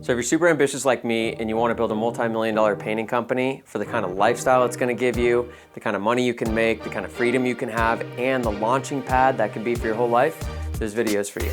So if you're super ambitious like me and you want to build a multi-million-dollar painting company for the kind of lifestyle it's going to give you, the kind of money you can make, the kind of freedom you can have, and the launching pad that can be for your whole life, this video is for you.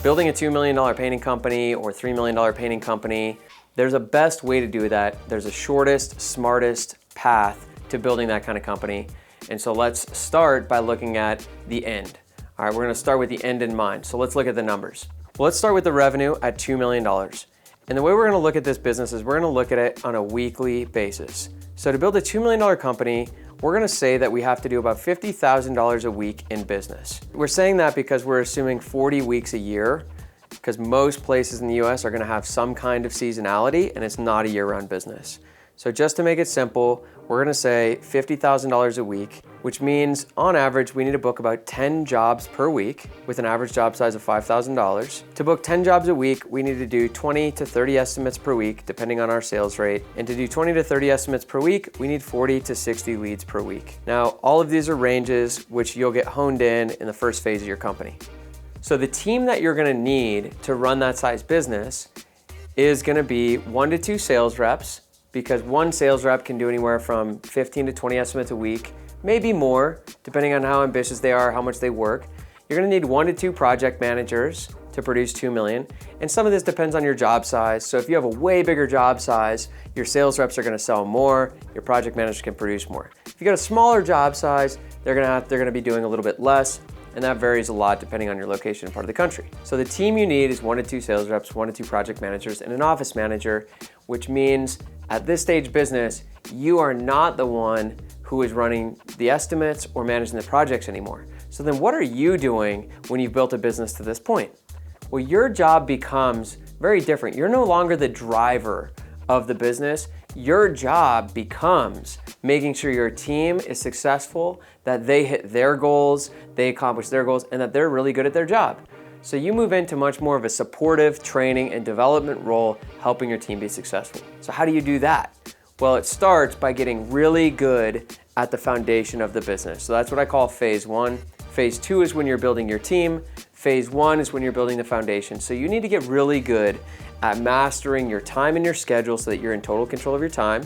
Building a $2 million painting company or $3 million painting company, there's a best way to do that. There's a shortest, smartest path to building that kind of company. And so let's start by looking at the end. All right, we're gonna start with the end in mind. So let's look at the numbers. Well, let's start with the revenue at $2 million. And the way we're gonna look at this business is we're gonna look at it on a weekly basis. So to build a $2 million company, we're gonna say that we have to do about $50,000 a week in business. We're saying that because we're assuming 40 weeks a year, because most places in the US are gonna have some kind of seasonality and it's not a year-round business. So just to make it simple, we're gonna say $50,000 a week, which means on average, we need to book about 10 jobs per week with an average job size of $5,000. To book 10 jobs a week, we need to do 20 to 30 estimates per week, depending on our sales rate. And to do 20 to 30 estimates per week, we need 40 to 60 leads per week. Now, all of these are ranges which you'll get honed in the first phase of your company. So the team that you're gonna need to run that size business is gonna be 1 to 2 sales reps, because one sales rep can do anywhere from 15 to 20 estimates a week, maybe more, depending on how ambitious they are, how much they work. You're gonna need 1 to 2 project managers to produce 2 million. And some of this depends on your job size. So if you have a way bigger job size, your sales reps are gonna sell more, your project managers can produce more. If you got a smaller job size, they're gonna be doing a little bit less, and that varies a lot depending on your location and part of the country. So the team you need is 1 to 2 sales reps, 1 to 2 project managers, and an office manager, which means at this stage business, you are not the one who is running the estimates or managing the projects anymore. So then what are you doing when you've built a business to this point? Well, your job becomes very different. You're no longer the driver of the business. Your job becomes making sure your team is successful, that they hit their goals, they accomplish their goals, and that they're really good at their job. So you move into much more of a supportive training and development role, helping your team be successful. So how do you do that? Well, it starts by getting really good at the foundation of the business. So that's what I call phase 1. Phase 2 is when you're building your team. Phase 1 is when you're building the foundation. So you need to get really good at mastering your time and your schedule so that you're in total control of your time.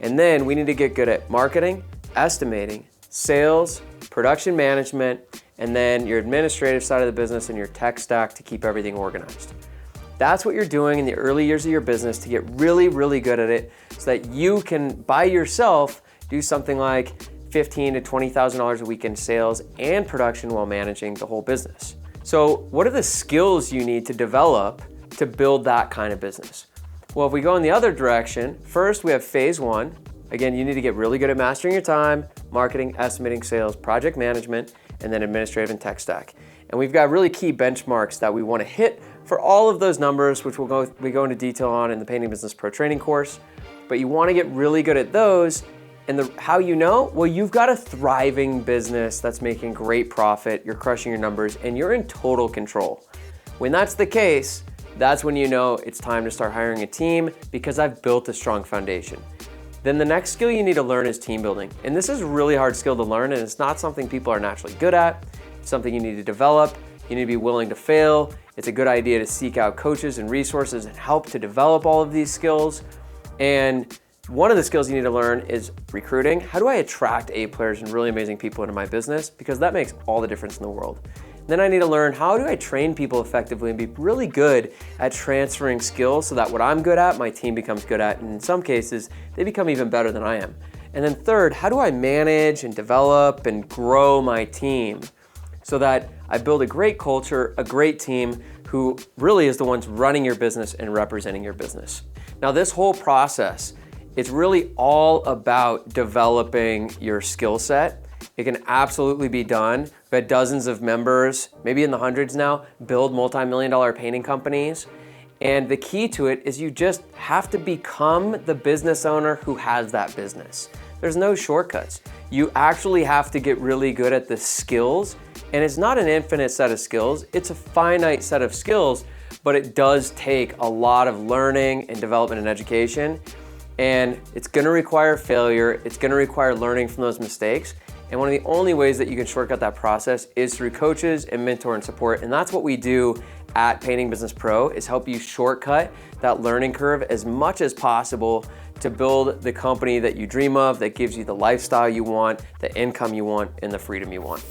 And then we need to get good at marketing, estimating, sales, production management, and then your administrative side of the business and your tech stack to keep everything organized. That's what you're doing in the early years of your business to get really, really good at it so that you can, by yourself, do something like $15,000 to $20,000 a week in sales and production while managing the whole business. So what are the skills you need to develop to build that kind of business? Well, if we go in the other direction, first we have phase 1. Again, you need to get really good at mastering your time, marketing, estimating, sales, project management, and then administrative and tech stack. And we've got really key benchmarks that we want to hit for all of those numbers, which we go into detail on in the Painting Business Pro training course. But you want to get really good at those. And how you know? Well, you've got a thriving business that's making great profit, you're crushing your numbers, and you're in total control. When that's the case, that's when you know it's time to start hiring a team because I've built a strong foundation. Then the next skill you need to learn is team building. And this is a really hard skill to learn, and it's not something people are naturally good at. It's something you need to develop. You need to be willing to fail. It's a good idea to seek out coaches and resources and help to develop all of these skills. And one of the skills you need to learn is recruiting. How do I attract A players and really amazing people into my business? Because that makes all the difference in the world. Then I need to learn how do I train people effectively and be really good at transferring skills so that what I'm good at, my team becomes good at, and in some cases, they become even better than I am. And then third, how do I manage and develop and grow my team so that I build a great culture, a great team who really is the ones running your business and representing your business. Now this whole process, it's really all about developing your skill set. It can absolutely be done. We've had dozens of members, maybe in the hundreds now, build multi-million-dollar painting companies. And the key to it is you just have to become the business owner who has that business. There's no shortcuts. You actually have to get really good at the skills. And it's not an infinite set of skills. It's a finite set of skills, but it does take a lot of learning and development and education. And it's gonna require failure. It's gonna require learning from those mistakes. And one of the only ways that you can shortcut that process is through coaches and mentor and support. And that's what we do at Painting Business Pro, is help you shortcut that learning curve as much as possible to build the company that you dream of, that gives you the lifestyle you want, the income you want, and the freedom you want.